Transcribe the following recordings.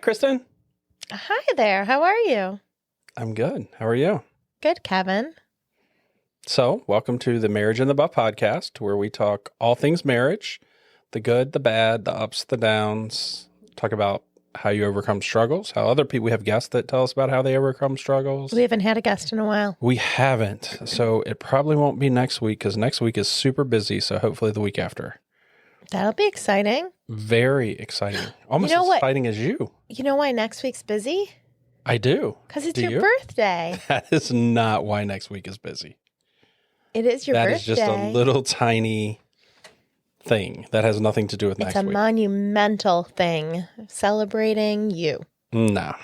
Kristen. Hi there. How are you? I'm good. How are you? Good, Kevin. So, welcome to the Marriage in the Buff podcast, where we talk all things marriage, the good, the bad, the ups, the downs, talk about how you overcome struggles, how other people, we have guests that tell us about how they overcome struggles. We haven't had a guest in a while. We haven't. So, it probably won't be next week because next week is super busy. So, hopefully the week after. That'll be exciting. Very exciting. Almost You know as what? exciting as you. You know why next week's busy? I do. Because it's Do your you? birthday. That is not why next week is busy. It is your birthday. That is just a little tiny thing that has nothing to do with It's next a week. monumental thing celebrating you. No.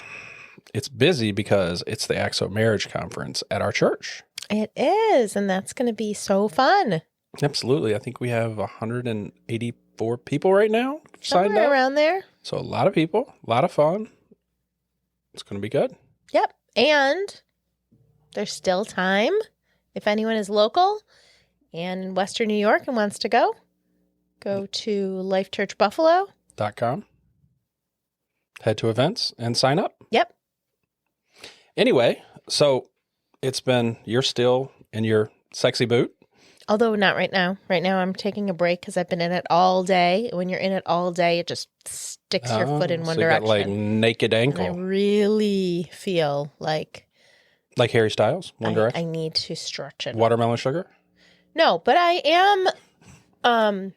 It's busy because it's the AXO Marriage Conference at our church. It is, and that's going to be so fun. Absolutely. I think we have 184 people right now signed Somewhere up. around there. So a lot of people, a lot of fun. It's going to be good. Yep. And there's still time if anyone is local and in Western New York and wants to go to Life Church Buffalo. .com. Head to events and sign up. Yep. Anyway, so you're still in your sexy boot. Although not right now. Right now I'm taking a break because I've been in it all day. When you're in it all day, it just sticks your foot in one so you direction. got like naked And ankle. I really feel like Like Harry Styles, One I Direction. need to stretch it. Watermelon sugar. No, but I am, I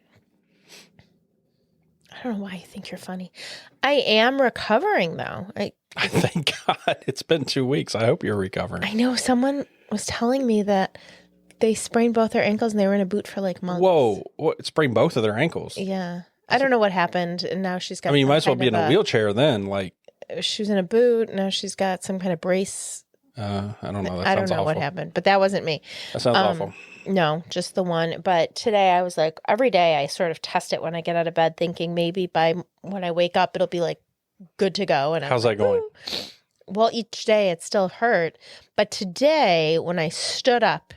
don't know why I think you're funny. I am recovering though. Thank God. It's been 2 weeks. I hope you're recovering. I know someone was telling me that they sprained both their ankles and they were in a boot for like months. Whoa. What? Sprained both of their ankles. Yeah. I don't know what happened. And now she's got I mean, you some might as well kind be in of a wheelchair then. Like, She was in a boot. Now she's got some kind of brace. I don't know. That I sounds don't know awful. what happened, but that wasn't me. That sounds awful. No, just the one. But today I was like, every day I sort of test it when I get out of bed, thinking maybe by when I wake up, it'll be like good to go. And How's that going? Well, each day it still hurt. But today when I stood up,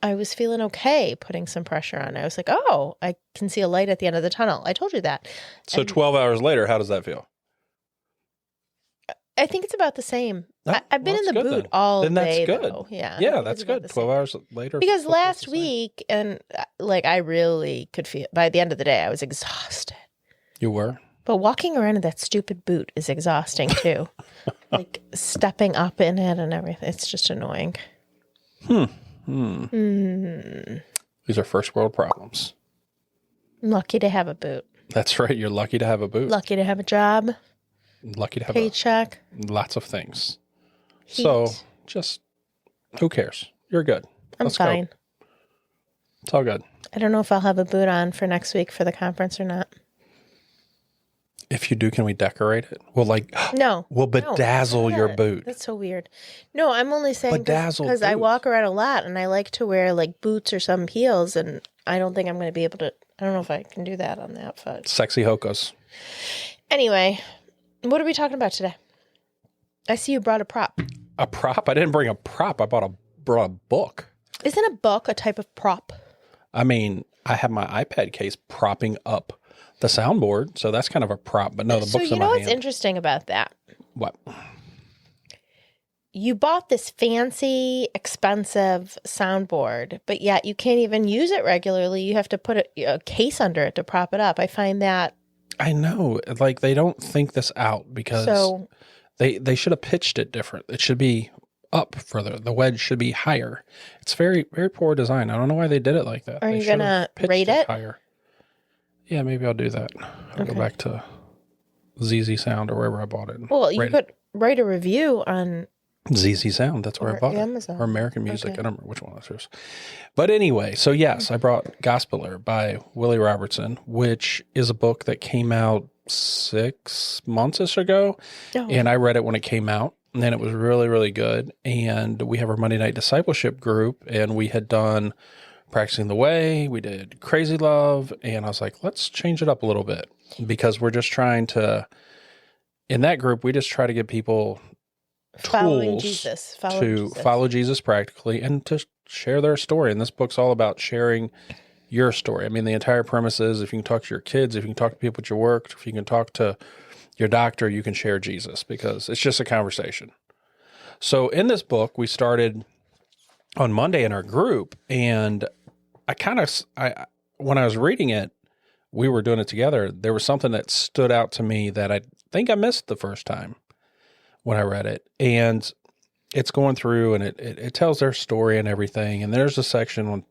I was feeling okay putting some pressure on. I was like, oh, I can see a light at the end of the tunnel. I told you that. So And 12 hours later, how does that feel? I think it's about the same. Oh, I've been well, in the that's good boot then. all Then that's day. good. Though. Yeah. I Yeah, think that's it's about good. the 12 same. hours later. Because feels last the same. week, and like I really could feel, by the end of the day, I was exhausted. You were? But walking around in that stupid boot is exhausting too. Like stepping up in it and everything. It's just annoying. These are first world problems. I'm lucky to have a boot. That's right. You're lucky to have a boot. Lucky to have a job, Lucky to have paycheck. lots of things. Heat. So just, who cares? You're good. I'm Let's go. fine. It's all good. I don't know if I'll have a boot on for next week for the conference or not. If you do, can we decorate it? We'll No. we'll bedazzle your Yeah, boot. That's so weird. No, I'm only saying Bedazzled because I boots. walk around a lot and I like to wear like boots or some heels, and I don't think I'm going to be able to. I don't know if I can do that on that foot. Sexy Hokos. Anyway, what are we talking about today? I see you brought a prop. A prop? I didn't bring a prop. I brought a book. Isn't a book a type of prop? I mean, I have my iPad case propping up the soundboard, so that's kind of a prop. But no, the So book's you in know my what's hand. interesting about that? What? You bought this fancy, expensive soundboard, but yet you can't even use it regularly. You have to put a case under it to prop it up. I find that I know. Like, they don't think this out because so. they should have pitched it different. It should be up further. The wedge should be higher. It's very, very poor design. I don't know why they did it like that. Are They you should have gonna pitched rate it? higher? Yeah, maybe I'll do that. I'll go Okay. back to ZZ Sound or wherever I bought it. Well, you Rate it. could write a review on ZZ Sound. That's where I Or bought Amazon. it. Or American Music. Okay. I don't remember which one this is. But anyway, so yes, I brought Gospeler by Willie Robertson, which is a book that came out 6 months ago. Oh. And I read it when it came out. And then it was really, really good. And we have our Monday Night Discipleship group, and we had done Practicing the Way. We did Crazy Love. And I was like, let's change it up a little bit because we're just trying to, in that group, we just try to give people following tools Jesus. follow Jesus practically and to share their story. And this book's all about sharing your story. I mean, the entire premise is if you can talk to your kids, if you can talk to people at your work, if you can talk to your doctor, you can share Jesus because it's just a conversation. So in this book, we started on Monday in our group, and I when I was reading it, we were doing it together. There was something that stood out to me that I think I missed the first time when I read it. And it's going through and it tells their story and everything. And there's a section on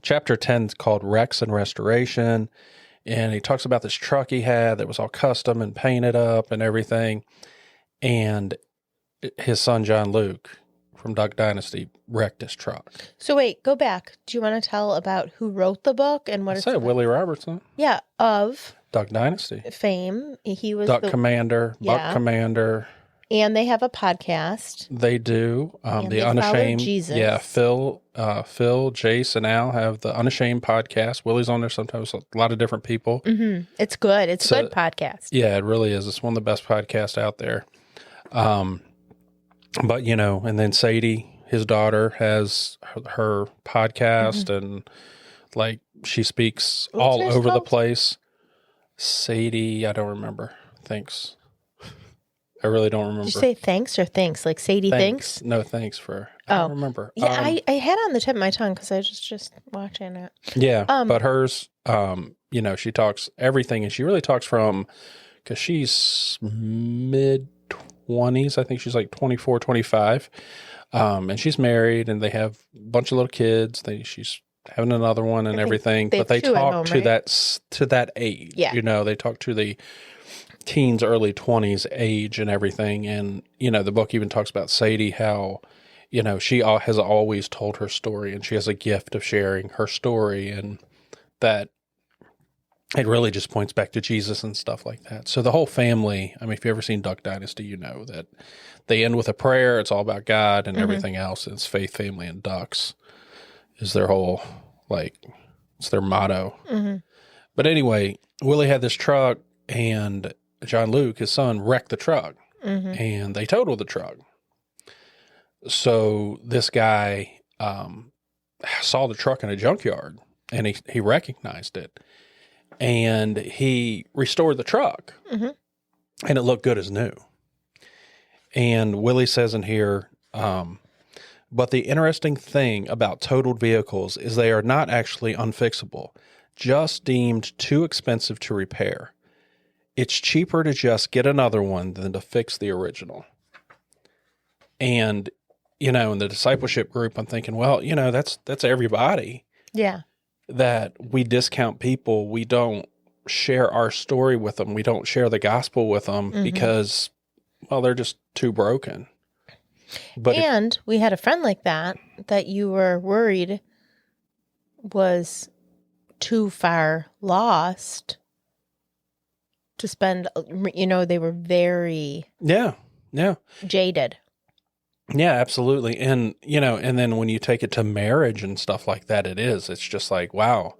chapter 10 called Wrecks and Restoration. And he talks about this truck he had that was all custom and painted up and everything. And his son, John Luke, from Duck Dynasty, wrecked his truck. So wait, go back. Do you want to tell about who wrote the book and what I it's said about? Willie Robertson. Yeah, of Duck Dynasty. fame. He was Duck the, Commander, Yeah. Buck Commander. and they have a podcast. They do. And The they follow Unashamed. Jesus. Yeah, Phil, Jace, and Al have the Unashamed podcast. Willie's on there sometimes. A lot of different people. It's good. It's So- a good podcast. Yeah, it really is. It's one of the best podcasts out there. But, you know, and then Sadie, his daughter, has her podcast and like she speaks What's all hers over the called? place. Sadie, I don't remember. Thanks. I really don't remember. Did you say thanks or thanks? Like Sadie thanks? No, thanks for. I don't remember. Yeah, I had it on the tip of my tongue because I was just watching it. Yeah, but hers, you know, she talks everything, and she really talks from because she's mid-20s. I think she's like 24, 25, and she's married, and they have a bunch of little kids. She's having another one and I think everything, they but they have two at talk home, to right? that age. Yeah. You know, they talk to the teens, early 20s age and everything. And, you know, the book even talks about Sadie, how, you know, she has always told her story and she has a gift of sharing her story, and that it really just points back to Jesus and stuff like that. So the whole family, I mean, if you've ever seen Duck Dynasty, you know that they end with a prayer. It's all about God and everything else. It's faith, family, and ducks is their whole, like, it's their motto. But anyway, Willie had this truck, and John Luke, his son, wrecked the truck, and they totaled the truck. So this guy saw the truck in a junkyard, and he recognized it, and he restored the truck, and it looked good as new. And Willie says in here, but the interesting thing about totaled vehicles is they are not actually unfixable, just deemed too expensive to repair. It's cheaper to just get another one than to fix the original. And, you know, in the discipleship group, I'm thinking, well, you know, that's everybody, Yeah. that we discount people. We don't share our story with them. We don't share the gospel with them because, well, they're just too broken. But And we had a friend like that you were worried was too far lost to spend, you know, they were very yeah, jaded. absolutely. And, you know, and then when you take it to marriage and stuff like that, it's just like, wow,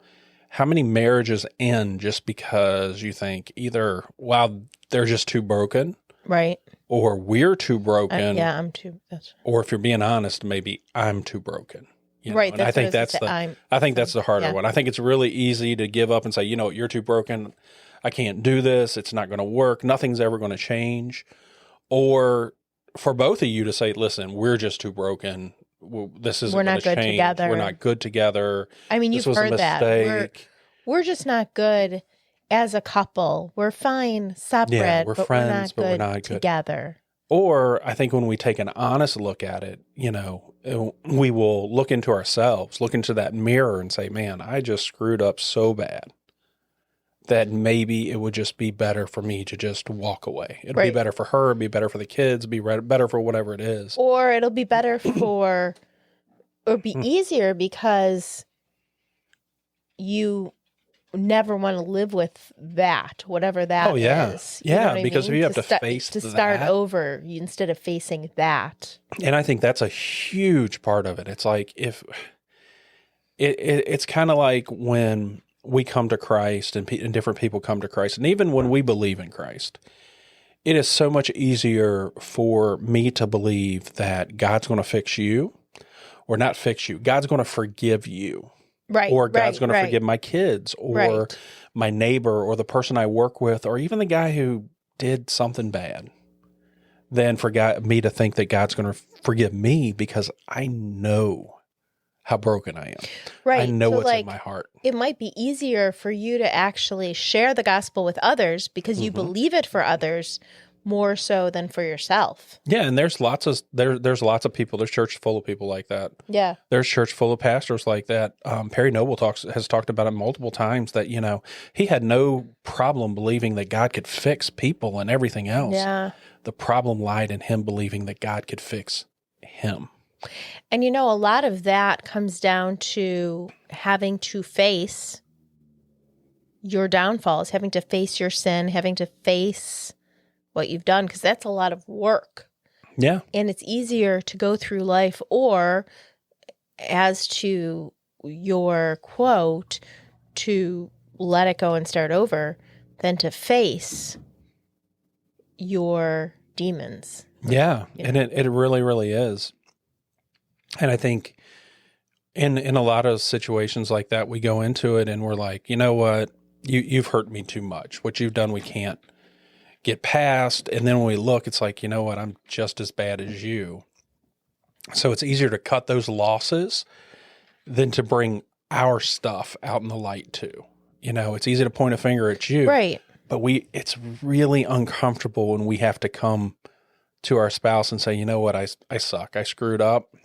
how many marriages end just because you think either, wow, they're just too broken, Right. or we're too broken, Yeah, I'm too. That's or if you're being honest, maybe I'm too broken. You know? right. And I think that's the harder yeah. one. I think it's really easy to give up and say, you know, you're too broken. I can't do this. It's not going to work. Nothing's ever going to change. Or for both of you to say, listen, we're just too broken. This isn't We're going not to good change. together. We're not good together. I mean, This you've was a heard that. mistake. We're just not good as a couple. We're fine separate, Yeah, we're but friends, but we're we're not not good good. together. Or I think when we take an honest look at it, you know, we will look into ourselves, look into that mirror and say, man, I just screwed up so bad that maybe it would just be better for me to just walk away. It'd be Right. better for her, it'd be better for the kids, it'd be better for whatever it is. Or it'll be better or be Hmm. easier because you never want to live with that, whatever that is. Oh, yeah. You know Yeah, what I because if mean? you have to face start that- over instead of facing that. And I think that's a huge part of it. It's like it's kind of like when we come to Christ and different people come to Christ, and even when we believe in Christ, it is so much easier for me to believe that God's going to fix you, or not fix you. God's going to forgive you. Right. or God's going to right. forgive my kids or Right. my neighbor or the person I work with or even the guy who did something bad than for me to think that God's going to forgive me because I know how broken I am. Right. I know So, what's in like, my heart. it might be easier for you to actually share the gospel with others because you believe it for others more so than for yourself. Yeah, and there's lots of there's lots of people. There's church full of people like that. Yeah. There's church full of pastors like that. Perry Noble has talked about it multiple times that he had no problem believing that God could fix people and everything else. Yeah. The problem lied in him believing that God could fix him. And a lot of that comes down to having to face your downfalls, having to face your sin, having to face what you've done, because that's a lot of work. Yeah. And it's easier to go through life, or as to your quote, to let it go and start over than to face your demons. Yeah. And it really, really is. And I think in a lot of situations like that, we go into it and we're like, you know what? You've hurt me too much. What you've done, we can't get past. And then when we look, it's like, you know what? I'm just as bad as you. So it's easier to cut those losses than to bring our stuff out in the light too. It's easy to point a finger at you. Right. But it's really uncomfortable when we have to come to our spouse and say, you know what? I suck. I screwed up.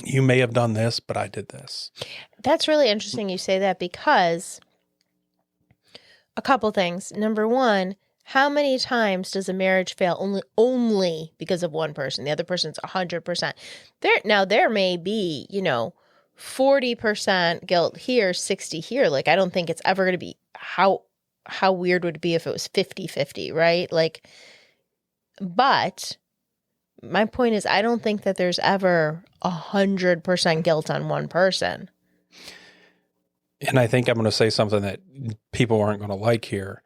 You may have done this, but I did this. That's really interesting you say that, because a couple things. Number one, how many times does a marriage fail only because of one person? The other person's 100%. There may be, 40% guilt here, 60 here. Like, I don't think it's ever going to be how weird would it be if it was 50-50, right? Like, but my point is, I don't think that there's ever 100% guilt on one person. And I think I'm going to say something that people aren't going to like here.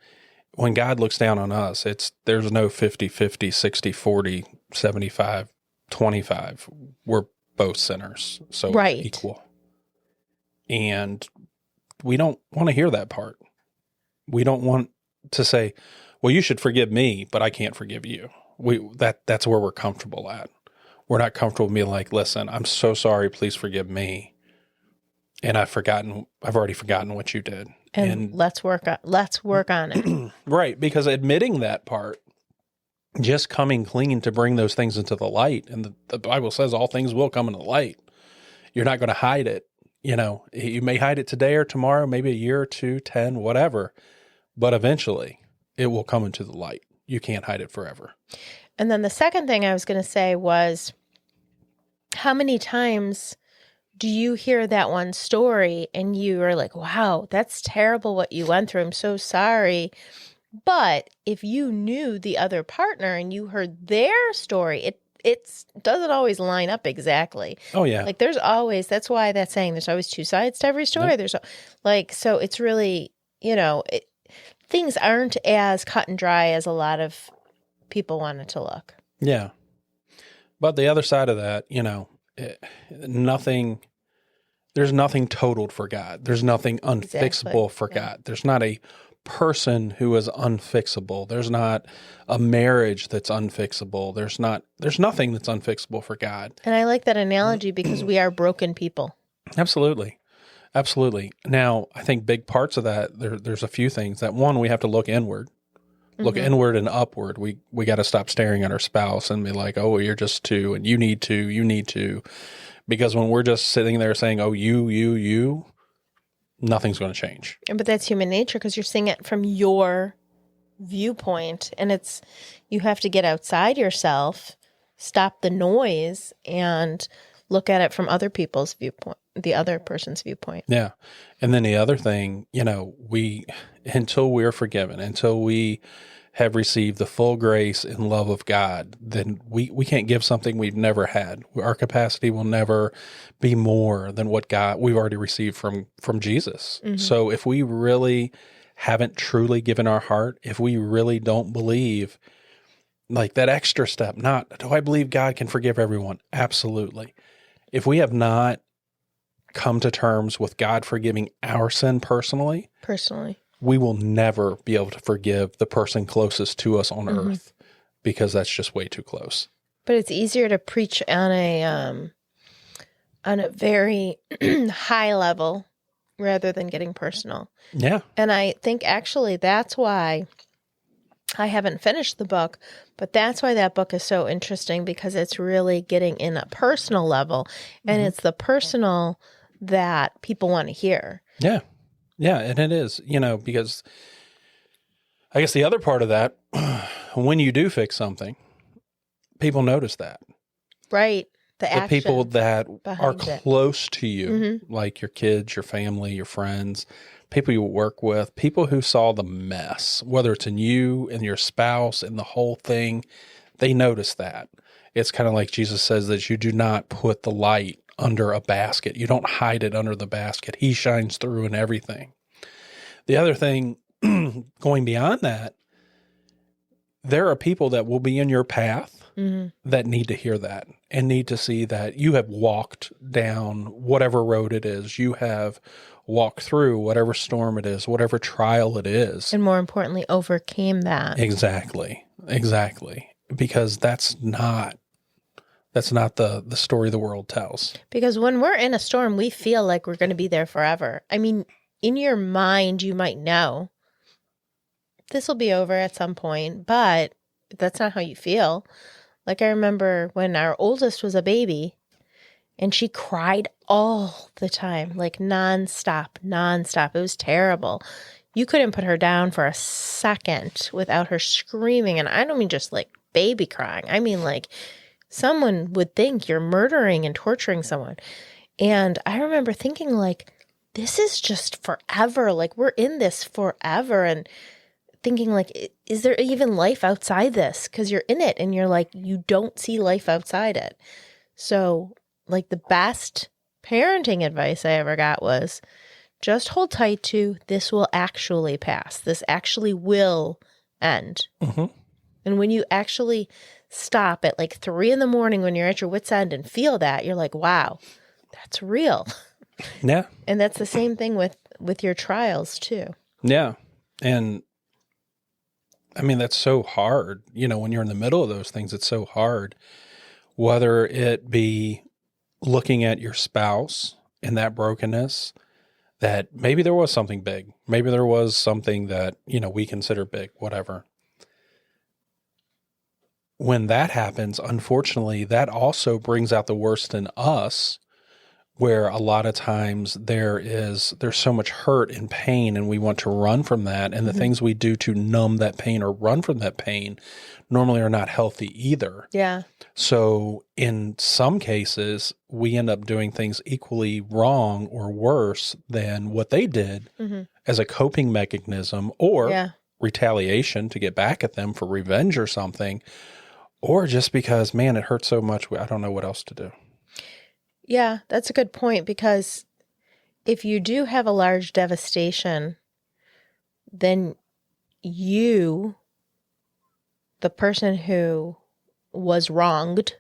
When God looks down on us, there's no 50-50, 60-40, 75-25. We're both sinners, so Right. equal. And we don't want to hear that part. We don't want to say, well, you should forgive me, but I can't forgive you. That's where we're comfortable at. We're not comfortable being like, listen, I'm so sorry, please forgive me. And I've already forgotten what you did. And let's work on it. Right, because admitting that part, just coming clean to bring those things into the light, and the Bible says all things will come into the light. You're not going to hide it. You may hide it today or tomorrow, maybe a year or 2, 10, whatever, but eventually it will come into the light. You can't hide it forever. And then the second thing I was going to say was, how many times do you hear that one story and you are like, wow, that's terrible what you went through. I'm so sorry. But if you knew the other partner and you heard their story, it doesn't always line up exactly. Oh, yeah. Like, that's why that's saying there's always two sides to every story. Yep. So it's really, things aren't as cut and dry as a lot of people want it to look. Yeah. But the other side of that, there's nothing totaled for God. There's nothing unfixable for God. There's not a person who is unfixable. There's not a marriage that's unfixable. There's nothing that's unfixable for God. And I like that analogy because we are broken people. Absolutely. Absolutely. Now, I think big parts of that, there's a few things. That one, we have to look inward. Look inward and upward. We got to stop staring at our spouse and be like, oh, you're just two, and you need to. Because when we're just sitting there saying, oh, you, nothing's going to change. But that's human nature, because you're seeing it from your viewpoint, and you have to get outside yourself, stop the noise, and look at it from other people's viewpoint, the other person's viewpoint. Yeah. And then the other thing, until we're forgiven, until we have received the full grace and love of God, then we can't give something we've never had. Our capacity will never be more than what we've already received from Jesus. Mm-hmm. So if we really haven't truly given our heart, if we really don't believe, like that extra step, do I believe God can forgive everyone? Absolutely. If we have not come to terms with God forgiving our sin personally, we will never be able to forgive the person closest to us on earth, because that's just way too close. But it's easier to preach on a very high level rather than getting personal. Yeah. And I think actually that's why I haven't finished the book, but that's why that book is so interesting, because it's really getting in a personal level, and it's the personal that people want to hear. Yeah. Yeah. And it is, because I guess the other part of that, when you do fix something, people notice that. Right. The people that are it. close to you, like your kids, your family, your friends, people you work with, people who saw the mess, whether it's in you and your spouse and the whole thing, they notice that. It's kind of like Jesus says that you do not put the light under a basket. You don't hide it under the basket. He shines through in everything. The other thing, going beyond that, there are people that will be in your path that need to hear that and need to see that you have walked down whatever road it is. You have walked through whatever storm it is, whatever trial it is. And more importantly, overcame that. Exactly. Because that's not the story the world tells. Because when we're in a storm, we feel like we're going to be there forever. I mean, in your mind, you might know this will be over at some point, but that's not how you feel. Like, I remember when our oldest was a baby and she cried all the time, like nonstop. It was terrible. You couldn't put her down for a second without her screaming. And I don't mean just like baby crying. I mean, like, someone would think you're murdering and torturing someone. And I remember thinking, like, this is just forever. Like, we're in this forever. And thinking, like, is there even life outside this? Because you're in it and you're like, you don't see life outside it. So, like, the best parenting advice I ever got was just hold tight to this will actually pass. This actually will end. And when you actually stop at like 3 a.m. when you're at your wit's end and feel that, you're like, wow, that's real. Yeah. And that's the same thing with your trials too. Yeah. And I mean, that's so hard. When you're in the middle of those things, it's so hard, whether it be looking at your spouse in that brokenness, that maybe there was something big. Maybe there was something that, we consider big, whatever. When that happens, unfortunately, that also brings out the worst in us, where a lot of times there's so much hurt and pain, and we want to run from that. And the things we do to numb that pain or run from that pain normally are not healthy either. Yeah. So in some cases, we end up doing things equally wrong or worse than what they did as a coping mechanism or retaliation to get back at them for revenge or something, or just because, man, it hurts so much, I don't know what else to do. Yeah, that's a good point, because if you do have a large devastation, then you, the person who was wronged,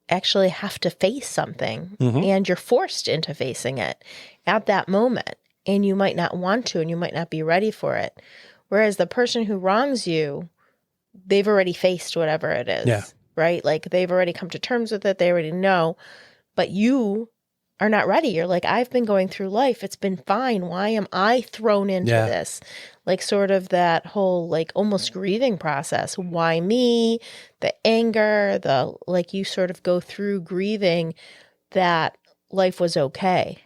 actually have to face something, and you're forced into facing it at that moment, and you might not want to, and you might not be ready for it. Whereas the person who wrongs you, they've already faced whatever it is, right? Like, they've already come to terms with it. They already know. But you are not ready. You're like, I've been going through life. It's been fine. Why am I thrown into this? Like, sort of that whole, like, almost grieving process. Why me? The anger, like, you sort of go through grieving that life was okay.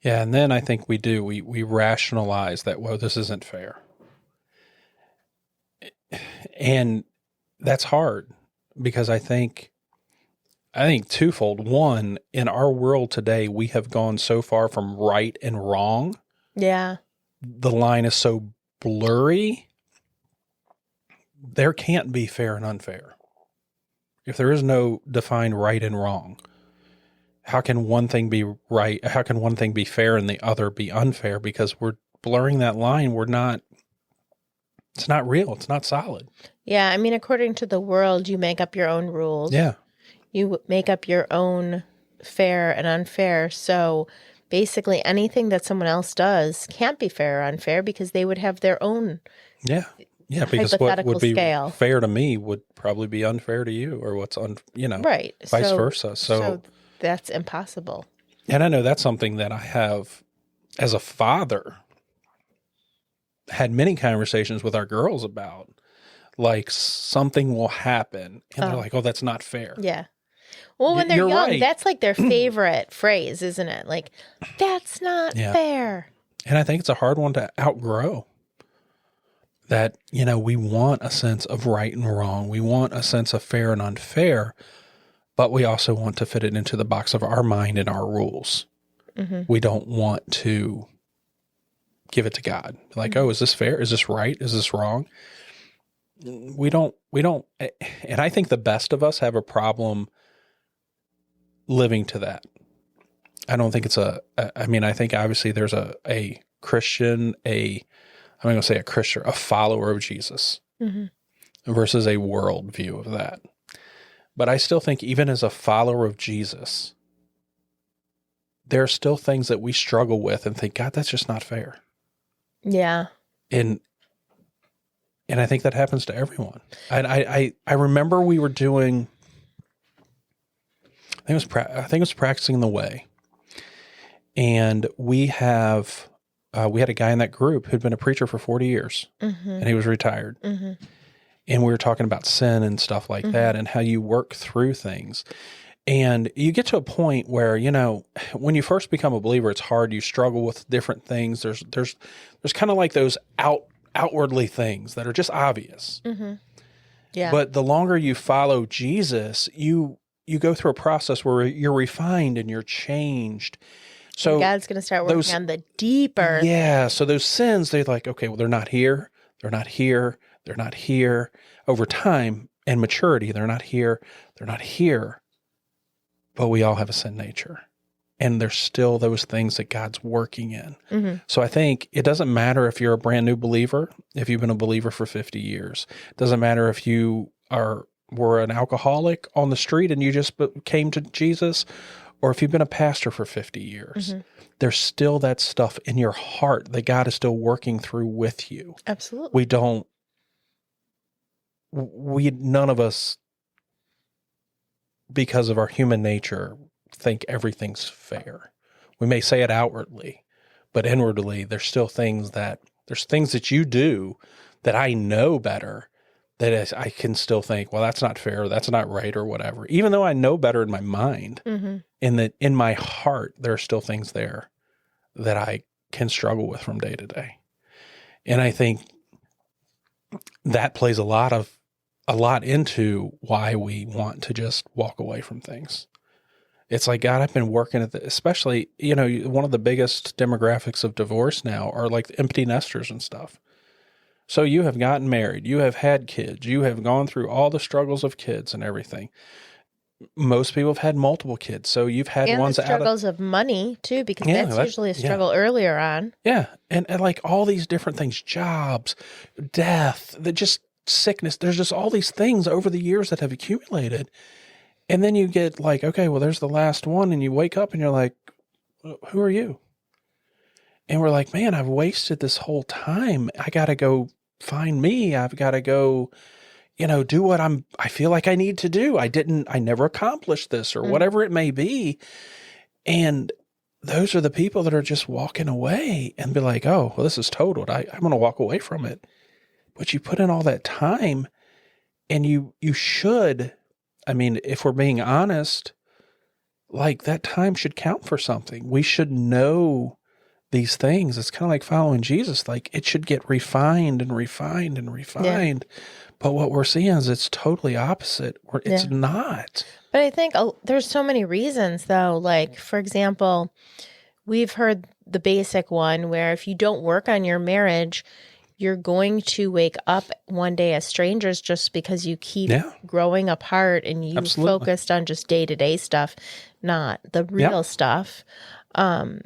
Yeah. And then I think we rationalize that, well, this isn't fair. And that's hard, because I think twofold. One, in our world today, we have gone so far from right and wrong. Yeah. The line is so blurry. There can't be fair and unfair. If there is no defined right and wrong, how can one thing be right? How can one thing be fair and the other be unfair? Because we're blurring that line. It's not real. It's not solid. Yeah. I mean, according to the world, you make up your own rules. Yeah. You make up your own fair and unfair. So basically anything that someone else does can't be fair or unfair because they would have their own Yeah. Yeah, because what hypothetical would be scale. fair to me would probably be unfair to you, or what's Right. vice versa. So that's impossible. And I know that's something that I have as a father had many conversations with our girls about. Like something will happen and they're like, "Oh, that's not fair." Yeah. Well, when they're You're young, right. that's like their favorite phrase, isn't it? Like, that's not fair. And I think it's a hard one to outgrow. That, we want a sense of right and wrong. We want a sense of fair and unfair, but we also want to fit it into the box of our mind and our rules. Mm-hmm. We don't want to give it to God. Like, oh, is this fair? Is this right? Is this wrong? We don't, and I think the best of us have a problem living to that. I don't think it's I think obviously there's a Christian, I'm going to say a Christian, a follower of Jesus versus a world view of that. But I still think even as a follower of Jesus, there are still things that we struggle with and think, God, that's just not fair. Yeah. And I think that happens to everyone. And I remember we were doing, I think it was Practicing the Way. And we had a guy in that group who'd been a preacher for 40 years and he was retired. And we were talking about sin and stuff like that and how you work through things. And you get to a point where, when you first become a believer, it's hard. You struggle with different things. There's kind of like those outwardly things that are just obvious. Yeah. But the longer you follow Jesus, you go through a process where you're refined and you're changed. So and God's going to start working on the deeper. Yeah. So those sins, they're like, okay, well, they're not here. They're not here. They're not here. Over time and maturity, they're not here. They're not here. But we all have a sin nature. And there's still those things that God's working in. So I think it doesn't matter if you're a brand new believer, if you've been a believer for 50 years. It doesn't matter if you were an alcoholic on the street and you just came to Jesus, or if you've been a pastor for 50 years. There's still that stuff in your heart that God is still working through with you. Absolutely. None of us, because of our human nature, think everything's fair. We may say it outwardly, but inwardly, there's still things that you do that I know better, that I can still think, well, that's not fair, that's not right, or whatever. Even though I know better in my mind, in my heart, there are still things there that I can struggle with from day to day. And I think that plays a lot into why we want to just walk away from things. It's like, God, I've been working at especially, one of the biggest demographics of divorce now are like the empty nesters and stuff. So you have gotten married, you have had kids, you have gone through all the struggles of kids and everything. Most people have had multiple kids. So you've had and ones the struggles of money too, because that's usually a struggle earlier on. Yeah. And like all these different things, jobs, death, just sickness. There's just all these things over the years that have accumulated. And then you get like, okay, well, there's the last one. And you wake up and you're like, who are you? And we're like, man, I've wasted this whole time. I got to go find me. I've got to go, do what I feel like I need to do. I never accomplished this or whatever it may be. And those are the people that are just walking away and be like, oh, well, this is totaled. I'm going to walk away from it. But you put in all that time and you should, if we're being honest, like that time should count for something. We should know these things. It's kind of like following Jesus. Like it should get refined and refined and refined. Yeah. But what we're seeing is it's totally opposite. It's not. But I think there's so many reasons though. Like, for example, we've heard the basic one where if you don't work on your marriage, you're going to wake up one day as strangers just because you keep growing apart and you focused on just day-to-day stuff, not the real stuff. And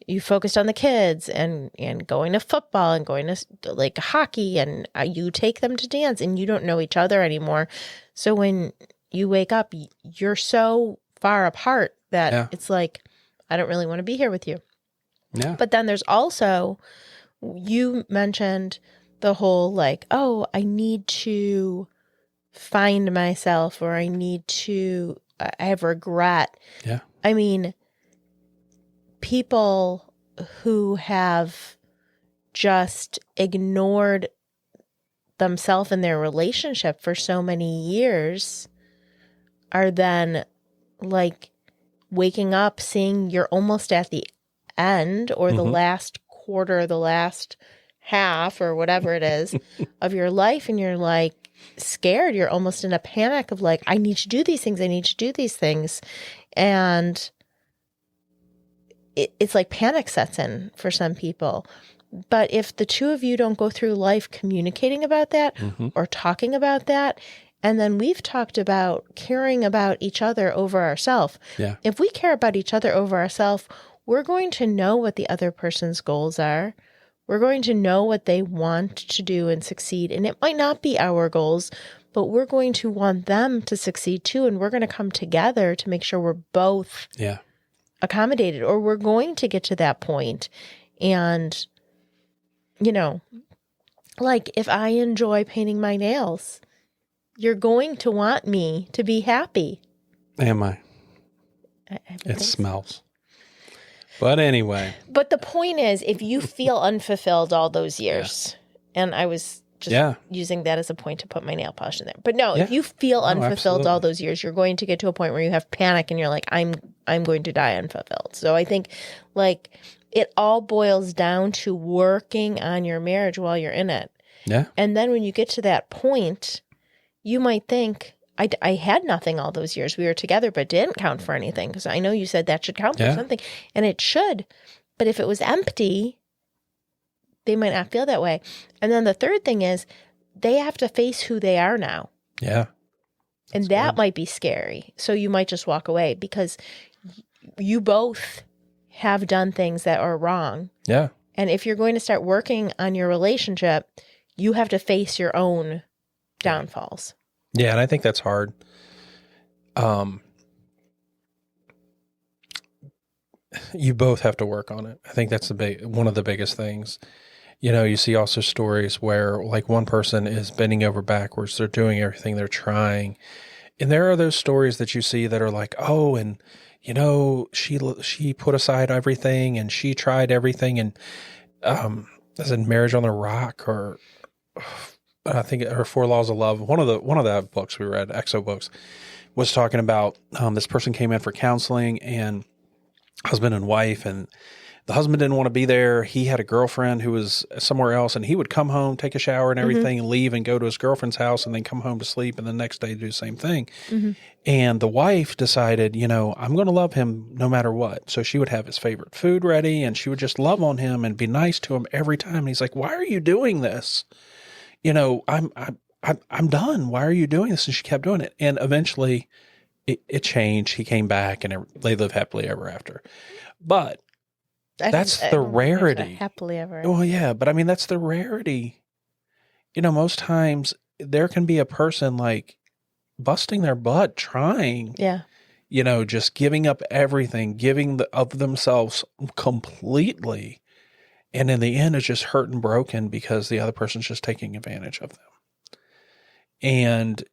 you focused on the kids and going to football and going to like hockey and you take them to dance and you don't know each other anymore. So when you wake up, you're so far apart that it's like, I don't really want to be here with you. Yeah. But then there's also, you mentioned the whole like, oh, I need to find myself, or I have regret. Yeah. I mean, people who have just ignored themselves in their relationship for so many years are then like waking up, seeing you're almost at the end or the last quarter, the last half or whatever it is of your life. And you're like scared. You're almost in a panic of like, I need to do these things. I need to do these things. And it's like panic sets in for some people. But if the two of you don't go through life communicating about that or talking about that, and then we've talked about caring about each other over ourselves. Yeah. If we care about each other over ourselves, we're going to know what the other person's goals are. We're going to know what they want to do and succeed. And it might not be our goals, but we're going to want them to succeed too. And we're going to come together to make sure we're both accommodated, or we're going to get to that point. And, you know, like if I enjoy painting my nails, you're going to want me to be happy. Am I? It smells. But anyway. But the point is, if you feel unfulfilled all those years, and I was just using that as a point to put my nail polish in there. But no, if you feel unfulfilled all those years, you're going to get to a point where you have panic and you're like, I'm going to die unfulfilled. So I think like it all boils down to working on your marriage while you're in it. Yeah. And then when you get to that point, you might think, I had nothing all those years. We were together, but it didn't count for anything. Because I know you said that should count for something. And it should. But if it was empty, they might not feel that way. And then the third thing is they have to face who they are now. Yeah. And that might be scary. So you might just walk away because you both have done things that are wrong. Yeah. And if you're going to start working on your relationship, you have to face your own downfalls. Yeah, and I think that's hard. You both have to work on it. I think that's one of the biggest things. You know, you see also stories where like one person is bending over backwards. They're doing everything. They're trying. And there are those stories that you see that are like, oh, and you know, she put aside everything and she tried everything. And as in Marriage on the Rock, or I think her 4 Laws of Love, one of the books we read, EXO books, was talking about this person came in for counseling, and husband and wife, and the husband didn't want to be there. He had a girlfriend who was somewhere else, and he would come home, take a shower and everything, and leave and go to his girlfriend's house and then come home to sleep, and the next day do the same thing. And the wife decided, you know, I'm going to love him no matter what. So she would have his favorite food ready, and she would just love on him and be nice to him every time. And he's like, why are you doing this? You know, I'm done. Why are you doing this? And she kept doing it. And eventually it changed. He came back and they live happily ever after. But that's the rarity. Happily ever. Well, yeah, but I mean, that's the rarity. You know, most times there can be a person like busting their butt trying. Yeah. You know, just giving up everything, giving of themselves completely. And in the end, it's just hurt and broken because the other person's just taking advantage of them. And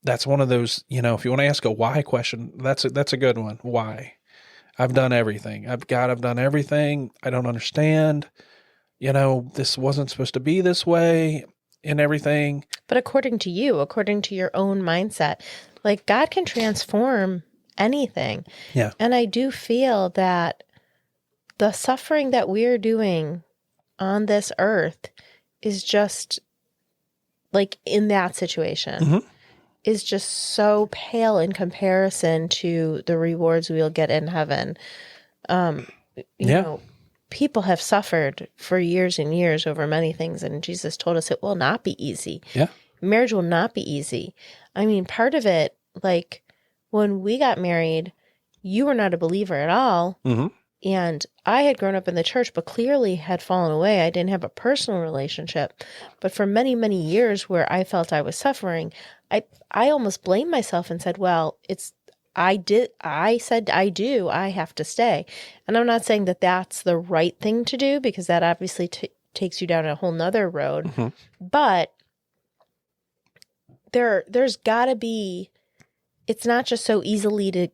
that's one of those, you know, if you want to ask a why question, that's a good one. Why? I've done everything. I've done everything. I don't understand. You know, this wasn't supposed to be this way and everything. But according to you, according to your own mindset, like God can transform anything. Yeah. And I do feel that the suffering that we're doing on this earth is just like in that situation is just so pale in comparison to the rewards we'll get in heaven. You know, people have suffered for years and years over many things, and Jesus told us it will not be easy. Yeah. Marriage will not be easy. I mean, part of it, like when we got married, you were not a believer at all. And I had grown up in the church, but clearly had fallen away. I didn't have a personal relationship. But for many, many years where I felt I was suffering, I almost blamed myself and said, well, I said I do, I have to stay. And I'm not saying that that's the right thing to do, because that obviously takes you down a whole nother road. Mm-hmm. But there's got to be, it's not just so easily to,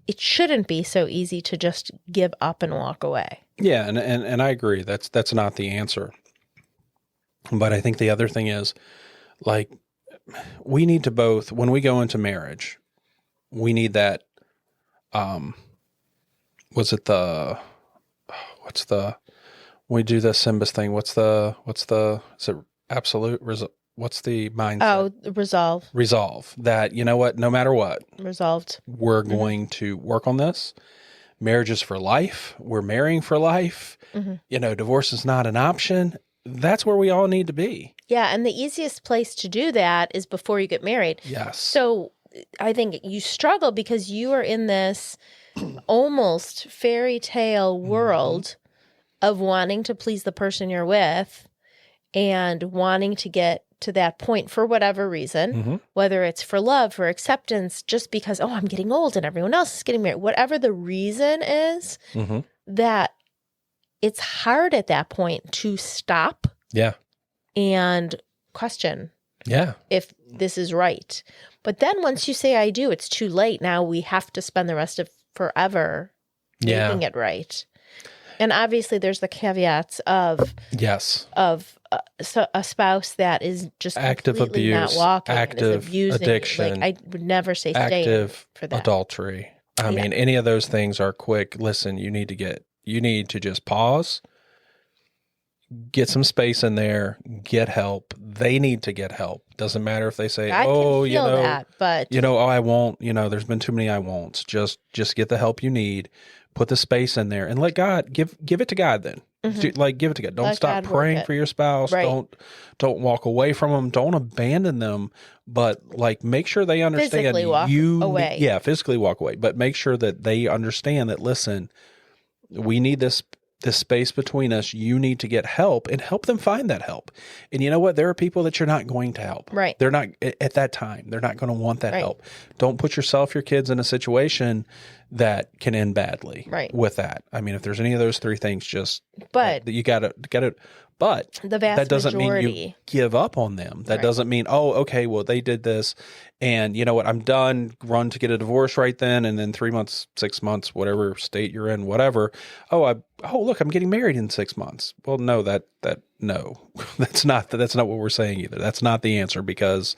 it shouldn't be so easy to just give up and walk away. Yeah, and I agree. That's not the answer. But I think the other thing is, like, we need to both, when we go into marriage, we need that, we do the Simbas thing. What's the, is it absolute? What's the mindset? Oh, Resolve that, you know what, no matter what, resolved. we're going to work on this. Marriage is for life. We're marrying for life. Mm-hmm. Divorce is not an option. That's where we all need to be. Yeah. And the easiest place to do that is before you get married. Yes. So I think you struggle because you are in this almost fairy tale world of wanting to please the person you're with and wanting to get to that point for whatever reason, whether it's for love, for acceptance, just because, oh, I'm getting old and everyone else is getting married, whatever the reason is, that it's hard at that point to stop and question if this is right. But then once you say I do, it's too late. Now we have to spend the rest of forever making it right. And obviously there's the caveats of a spouse that is just active completely abuse, not walking, active addiction, I would never say stay active for that. adultery. I mean, any of those things are quick. Listen, you need to just pause, get some space in there, get help. They need to get help. Doesn't matter if they say, I can feel that, but oh, I won't, there's been too many I won'ts. Just get the help you need, put the space in there and let God give it to God then. Give it to God. Don't stop praying for your spouse. Right. Don't walk away from them. Don't abandon them. But make sure they understand physically walk away. Yeah, physically walk away. But make sure that they understand that, listen, we need this space between us. You need to get help and help them find that help. And you know what? There are people that you're not going to help. Right. They're not at that time. They're not going to want that help. Don't put yourself, your kids in a situation that can end badly with that. I mean, if there's any of those three things, but you got to, but the vast that doesn't majority. mean you give up on them. That doesn't mean, oh, okay, well, they did this and you know what, I'm done, run to get a divorce right then. And then 3 months, 6 months, whatever state you're in, whatever. Look, I'm getting married in 6 months. Well, no, no, that's not what we're saying either. That's not the answer, because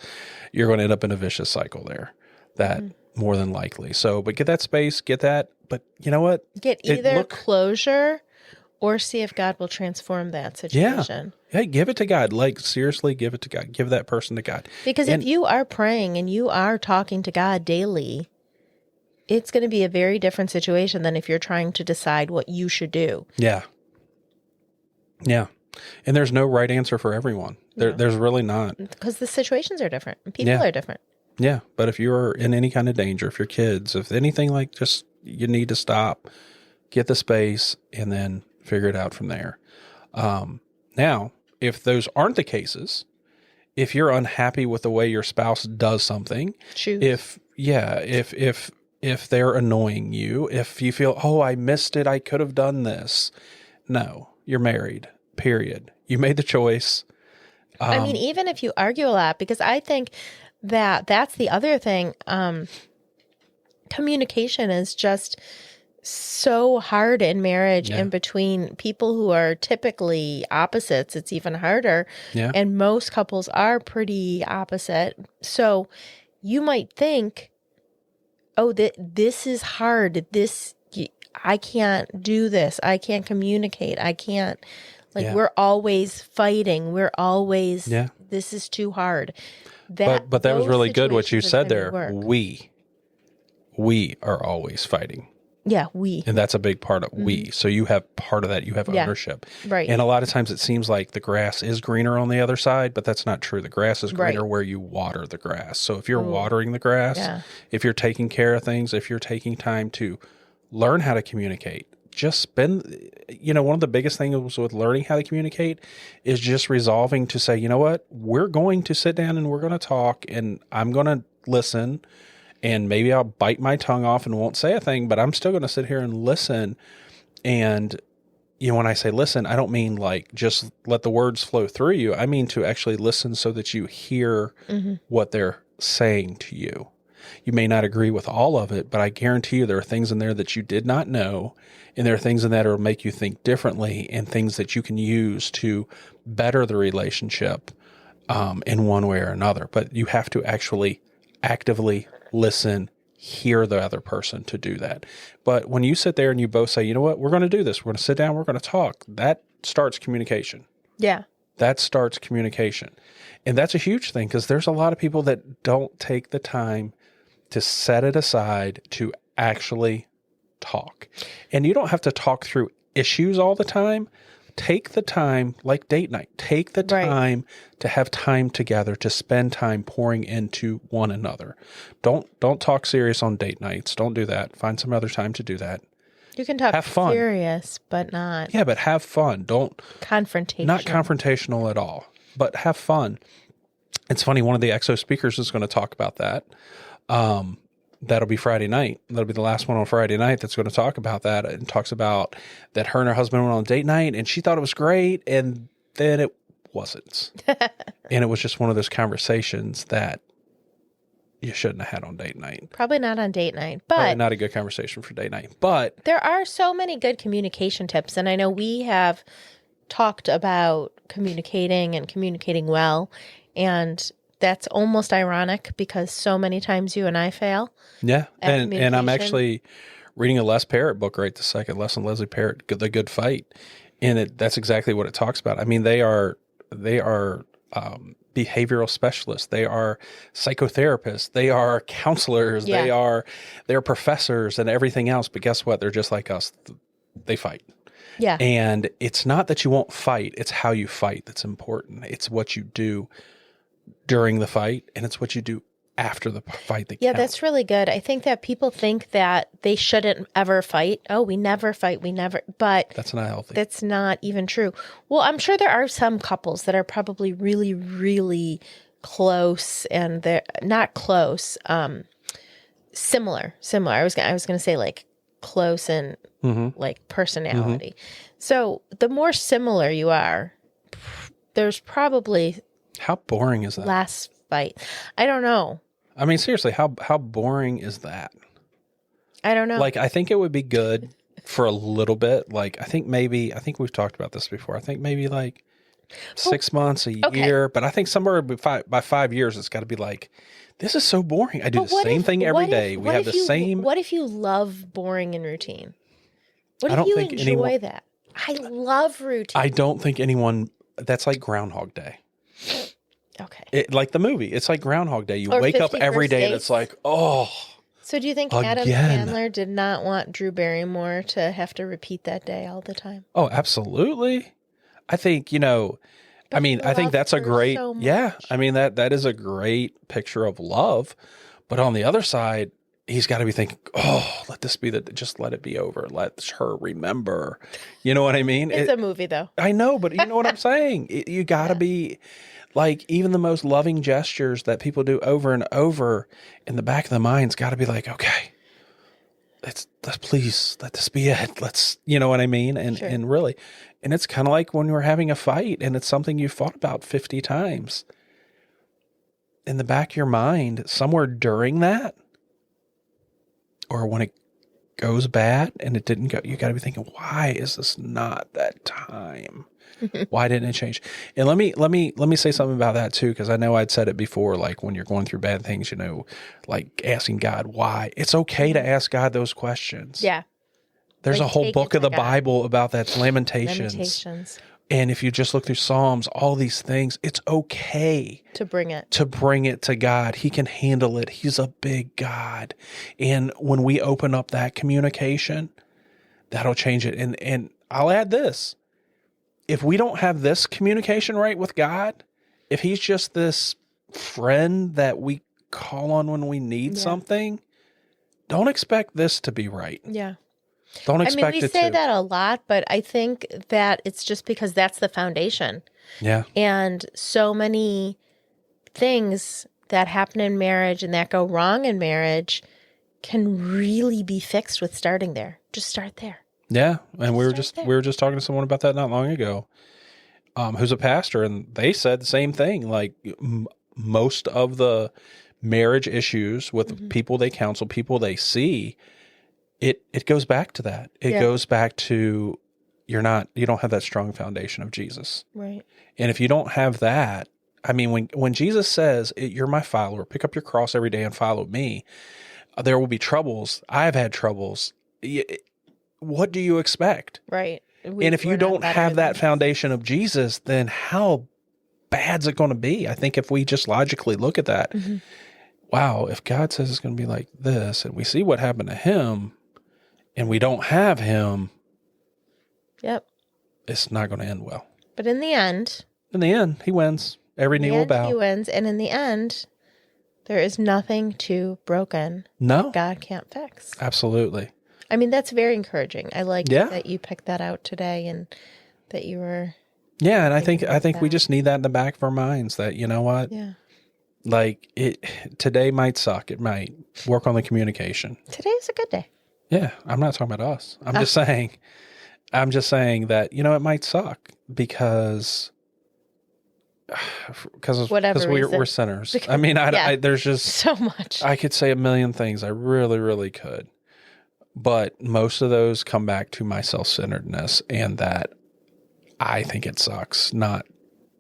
you're going to end up in a vicious cycle there. That more than likely. So, but get that space, but you know what? Get either closure or see if God will transform that situation. Yeah. Hey, give it to God. Seriously, give it to God. Give that person to God. Because if you are praying and you are talking to God daily, it's going to be a very different situation than if you're trying to decide what you should do. Yeah. Yeah. And there's no right answer for everyone. There's really not. Because the situations are different and people are different. Yeah. But if you're in any kind of danger, if your kids, if anything, you need to stop, get the space, and then figure it out from there. Now, if those aren't the cases, if you're unhappy with the way your spouse does something, if they're annoying you, if you feel, oh, I missed it, I could have done this. No, you're married, period. You made the choice. I mean, even if you argue a lot, because I think that's the other thing. Communication is just so hard in marriage, and between people who are typically opposites, it's even harder. Yeah. And most couples are pretty opposite. So you might think, oh, this is hard. I can't do this. I can't communicate. I can't, we're always fighting. We're always, this is too hard. But that was really good what you said there. We are always fighting. Yeah, we. And that's a big part of we. So you have part of that. You have ownership. Right. And a lot of times it seems like the grass is greener on the other side, but that's not true. The grass is greener where you water the grass. So if you're watering the grass, if you're taking care of things, if you're taking time to Learn how to communicate. Just spend, one of the biggest things with learning how to communicate is just resolving to say, you know what, we're going to sit down and we're going to talk and I'm going to listen, and maybe I'll bite my tongue off and won't say a thing, but I'm still going to sit here and listen. And, when I say listen, I don't mean like just let the words flow through you. I mean to actually listen so that you hear what they're saying to you. You may not agree with all of it, but I guarantee you there are things in there that you did not know. And there are things in that will make you think differently, and things that you can use to better the relationship in one way or another. But you have to actually actively listen, hear the other person to do that. But when you sit there and you both say, you know what, we're going to do this. We're going to sit down. We're going to talk. That starts communication. Yeah. That starts communication. And that's a huge thing, because there's a lot of people that don't take the time to set it aside to actually talk. And you don't have to talk through issues all the time. Take the time, like date night, take the time to have time together, to spend time pouring into one another. Don't talk serious on date nights. Don't do that. Find some other time to do that. You can talk have fun. serious, but not. Yeah, but have fun. Don't confrontational. Not confrontational at all, but have fun. It's funny. One of the EXO speakers is going to talk about that. That'll be Friday night. That'll be the last one on Friday night that's going to talk about that, and talks about that her and her husband went on a date night and she thought it was great, and then it wasn't. And it was just one of those conversations that you shouldn't have had on date night. Probably not on date night, Probably but not a good conversation for date night. But there are so many good communication tips. And I know we have talked about communicating and communicating well, and that's almost ironic because so many times you and I fail. Yeah. And I'm communication. actually reading a Les Parrott book right this second, Les and Leslie Parrott, The Good Fight. And that's exactly what it talks about. I mean, they are behavioral specialists. They are psychotherapists. They are counselors. Yeah. They're professors and everything else. But guess what? They're just like us. They fight. Yeah. And it's not that you won't fight. It's how you fight that's important. It's what you do during the fight, and it's what you do after the fight that counts. That's really good. I think that people think that they shouldn't ever fight. Oh, we never fight. But that's not healthy. That's not even true. Well, I'm sure there are some couples that are probably really, really close, and they're not close, similar. I was going to say like close and like personality. So the more similar you are, there's probably how boring is that? Last fight. I don't know. I mean, seriously, how boring is that? I don't know. Like, I think it would be good for a little bit. Like, I think we've talked about this before. I think maybe like 6 months, a year. But I think somewhere by 5 years, it's got to be like, this is so boring. I do the same thing every day. We have the same. What if you love boring and routine? What if you enjoy that? I love routine. I don't think anyone. That's like Groundhog Day. Okay. Like the movie. It's like Groundhog Day. You wake up every day and it's like, oh. So do you think Adam Sandler did not want Drew Barrymore to have to repeat that day all the time? Oh, absolutely. I think, I think that's a great, I mean, that is a great picture of love. But on the other side, he's got to be thinking, oh, let this be just let it be over. Let her remember. You know what I mean? It's a movie though. I know, but you know what I'm saying? You got to be like, even the most loving gestures that people do over and over in the back of the mind's got to be like, okay, let's please let this be it. Let's, you know what I mean? And really, and it's kind of like when we're having a fight and it's something you fought about 50 times. In the back of your mind, somewhere during that, or when it goes bad and it didn't go, you got to be thinking, why is this not that time? Why didn't it change? And let me say something about that too, because I know I'd said it before, like when you're going through bad things, like asking God why. It's okay to ask God those questions. Yeah. There's a whole book of the Bible about that, Lamentations. And if you just look through Psalms, all these things, it's okay to bring it to God. He can handle it. He's a big God. And when we open up that communication, that'll change it. And I'll add this. If we don't have this communication right with God, if he's just this friend that we call on when we need something, don't expect this to be right. Yeah. Don't I mean, expect we it say to. that a lot, but I think that it's just because that's the foundation. Yeah. And so many things that happen in marriage and that go wrong in marriage can really be fixed with starting there. Just start there. Yeah. And Start there. we were just talking to someone about that not long ago, who's a pastor, and they said the same thing. Like most of the marriage issues with people they counsel, people they see, it goes back to that. It Yeah. goes back to you don't have that strong foundation of Jesus. Right. And if you don't have that, I mean, when Jesus says, "You're my follower, pick up your cross every day and follow me," there will be troubles. I've had troubles. What do you expect? Right. And if you don't have that foundation of Jesus, then how bad's it going to be? I think if we just logically look at that, wow, if God says it's going to be like this, and we see what happened to him, and we don't have him, Yep. it's not going to end well. But in the end, He wins. Every knee will bow. he wins. And in the end, there is nothing too broken No, God can't fix. absolutely. I mean, that's very encouraging. I like Yeah. that you picked that out today and that you were, Yeah, and I think we that. just need that in the back of our minds that, you know what? yeah. Like today might suck. It might. Work on the communication. Today's a good day. Yeah, I'm not talking about us. I'm just saying that, it might suck because Whatever reason. we're sinners. I mean, Yeah. there's just So much. I could say a million things. I really, really could. But most of those come back to my self-centeredness and that I think it sucks, not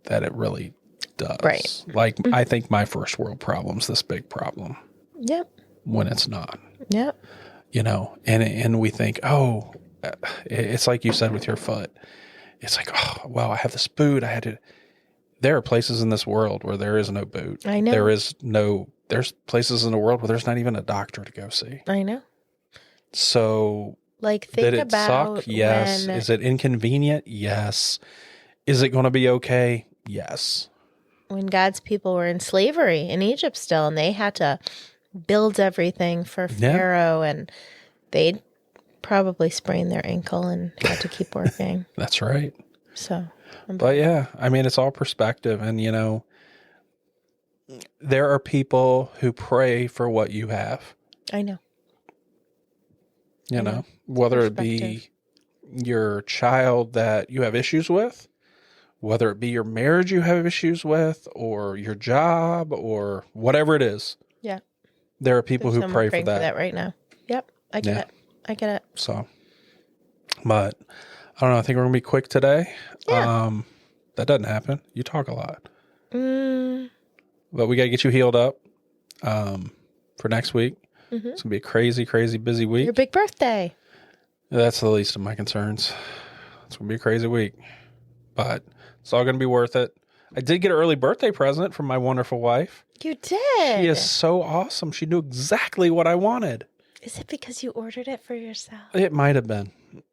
that it really does. Right. Like, I think my first world problem's this big problem Yep. when it's not, Yep. and we think, oh, it's like you said with your foot. It's like, oh, well, I have this boot. There are places in this world where there is no boot. I know. There's places in the world where there's not even a doctor to go see. I know. So Like, did think it about suck? Yes. when, Is it inconvenient? Yes. Is it going to be okay? Yes. when God's people were in slavery in Egypt still, and they had to build everything for Pharaoh, and they'd probably sprained their ankle and had to keep working. That's right. So, But yeah, I mean, it's all perspective. And, there are people who pray for what you have, I know. whether it be your child that you have issues with, whether it be your marriage you have issues with, or your job, or whatever it is. Yeah. There are people There's who someone pray for praying that. right now. Yep. I get Yeah. it. I get it. So, but I don't know. I think we're going to be quick today. Yeah. That doesn't happen. You talk a lot, Mm, but we got to get you healed up, for next week. It's going to be a crazy, crazy busy week. your big birthday. That's the least of my concerns. It's going to be a crazy week, but it's all going to be worth it. I did get an early birthday present from my wonderful wife. You did. She is so awesome. She knew exactly what I wanted. Is it because you ordered it for yourself? It might have been.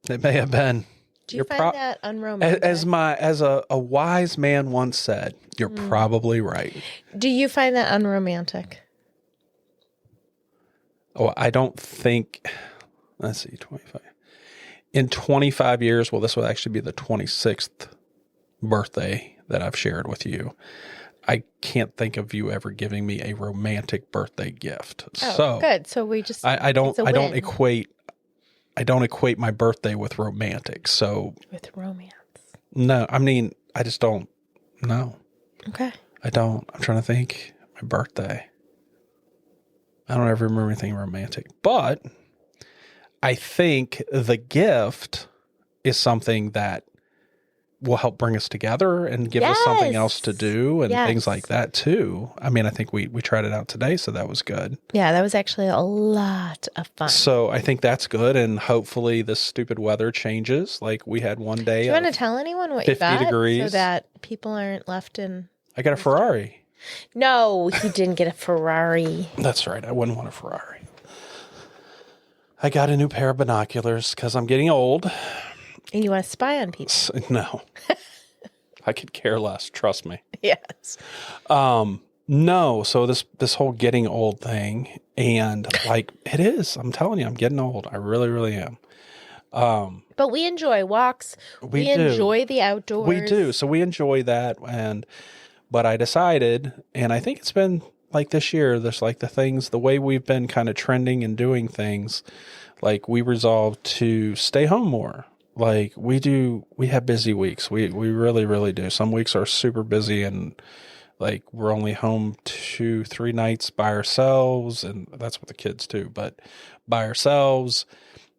It may have been. Do you You're find that unromantic? As a wise man once said, you're probably right. Do you find that unromantic? Oh, I don't think. Let's see, 25. In 25 years, well, this will actually be the 26th birthday that I've shared with you. I can't think of you ever giving me a romantic birthday gift. Oh, So good. So we just I don't it's a I don't win equate my birthday with romantic. So with romance. no, I mean I just don't. No, Okay. I don't. I'm trying to think. My birthday. I don't ever remember anything romantic, but I think the gift is something that will help bring us together and give us something else to do and things like that too. I mean, I think we tried it out today, so that was good. Yeah, that was actually a lot of fun. So I think that's good, and hopefully this stupid weather changes. Like we had one day. Do you want to tell anyone what 50 you got degrees. so that people aren't left in? I got a Ferrari. No, you didn't get a Ferrari. That's right. I wouldn't want a Ferrari. I got a new pair of binoculars because I'm getting old. And you want to spy on people? No. I could care less. Trust me. Yes. No. So this whole getting old thing, and like it is. I'm telling you, I'm getting old. I really, really am. But we enjoy walks. We do. enjoy the outdoors. We do. So we enjoy that. But I decided, and I think it's been like this year, there's like the way we've been kind of trending and doing things, like we resolved to stay home more. Like we have busy weeks. We really, really do. Some weeks are super busy and like we're only home 2-3 nights by ourselves. And that's with the kids too, but by ourselves.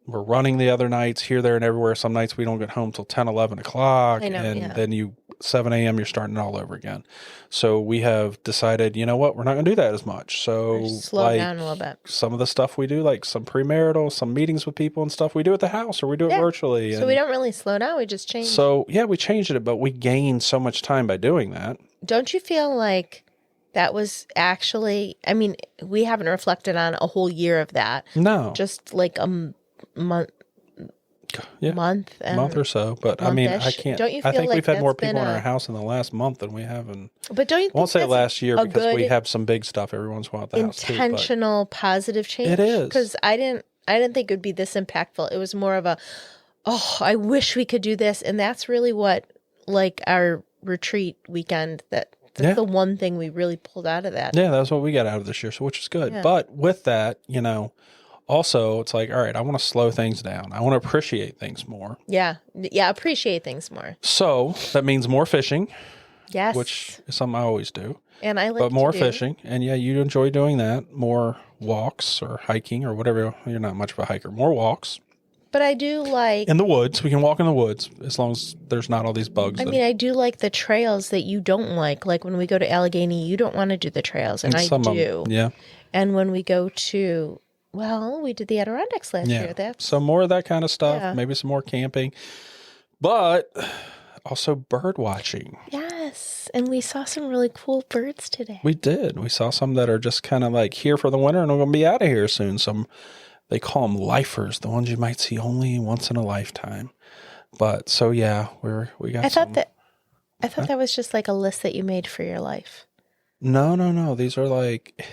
We're running the other nights here, there, and everywhere. Some nights we don't get home till 10, 11 o'clock. I know, and then 7 a.m., you're starting it all over again. So we have decided, you know what? We're not going to do that as much. So slow down a little bit. Some of the stuff we do, like some premarital, some meetings with people and stuff, we do at the house or we do it virtually. So we don't really slow down. We just change. So, yeah, we changed it, but we gained so much time by doing that. Don't you feel like that was actually, I mean, we haven't reflected on a whole year of that. No. Just like a month or so, but I mean, I can't. Don't you feel I think like we've had more that's people in been our house in the last month than we have in. But don't you? I won't say think last year a because we good have some big stuff every once in a while at the house too. intentional positive change. It is, because I didn't think it would be this impactful. It was more of a, oh, I wish we could do this, and that's really what like our retreat weekend. That's the one thing we really pulled out of that. Yeah, that's what we got out of this year, so which is good. Yeah. But with that, also, it's like, all right, I want to slow things down. I want to appreciate things more. Yeah. Appreciate things more. So that means more fishing. Yes. Which is something I always do. And I like but more to do. fishing. And yeah, you enjoy doing that. More walks or hiking or whatever. You're not much of a hiker. More walks. But I do like in the woods. We can walk in the woods as long as there's not all these bugs. I mean, I do like the trails that you don't like. Like when we go to Allegheny, you don't want to do the trails, and I do. Yeah. And when we go to, we did the Adirondacks last year. So more of that kind of stuff. Yeah. Maybe some more camping, but also bird watching. Yes, and we saw some really cool birds today. We did. We saw some that are just kind of like here for the winter, and we're going to be out of here soon. Some. They call them lifers, the ones you might see only once in a lifetime. But so yeah, we got. I thought that was just like a list that you made for your life. No. These are like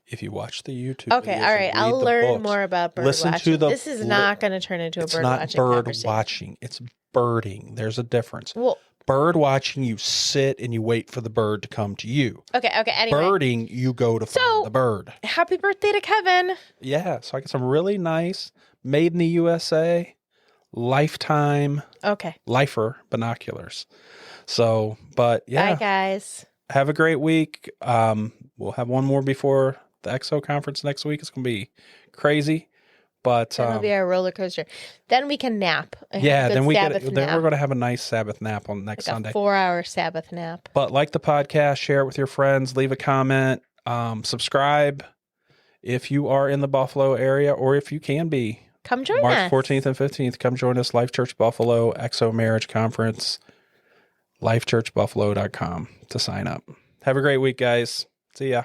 if you watch the YouTube. Okay, all right. I'll learn more about bird watching. This is not going to turn into a bird watching. It's not bird watching. It's birding. There's a difference. Well, bird watching, you sit and you wait for the bird to come to you. Okay. Anyway. Birding, you go to find the bird. Happy birthday to Kevin. Yeah. So I got some really nice made in the USA, lifetime. Okay. Lifer binoculars. So, but yeah. Bye, guys. Have a great week. We'll have one more before the EXO conference next week. It's going to be crazy. But that'll be our roller coaster. Then we can nap. Then we're going to have a nice Sabbath nap on next Sunday. A 4-hour Sabbath nap. But like the podcast, share it with your friends, leave a comment, subscribe if you are in the Buffalo area or if you can be. Come join March us. 14th and 15th. Come join us. Life Church Buffalo EXO Marriage Conference. LifeChurchBuffalo.com to sign up. Have a great week, guys. See ya.